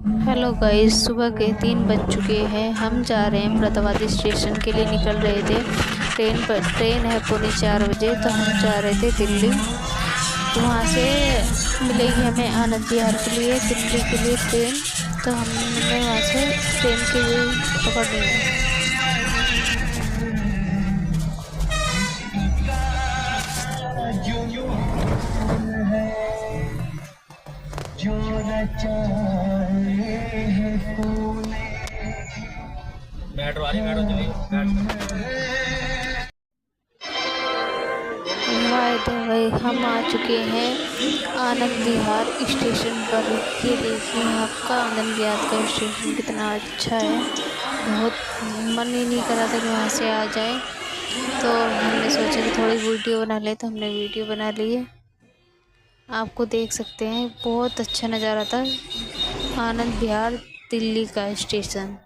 Hello guys, सुबह के 3 बज चुके हैं। हम जा रहे हैं मुरादाबाद स्टेशन के लिए, निकल रहे थे। ट्रेन है पौने 4 बजे, तो हम जा रहे थे दिल्ली। तो वहाँ से मिलेगी हमें आनंद विहार के लिए, दिल्ली के लिए ट्रेन। तो हमने वहाँ से ट्रेन की पकड़नी है। मेट्रो आ रही, मेट्रो चली भाई हम आ चुके हैं आनंद विहार स्टेशन पर। ये देखिए आपका आनंद विहार का स्टेशन कितना अच्छा है। बहुत मन ही नहीं कर रहा था कि वहाँ से आ जाए, तो हमने सोचा कि थोड़ी वीडियो बना ले, तो हमने वीडियो बना ली है। आपको देख सकते हैं, बहुत अच्छा नज़ारा था आनंद विहार दिल्ली का स्टेशन।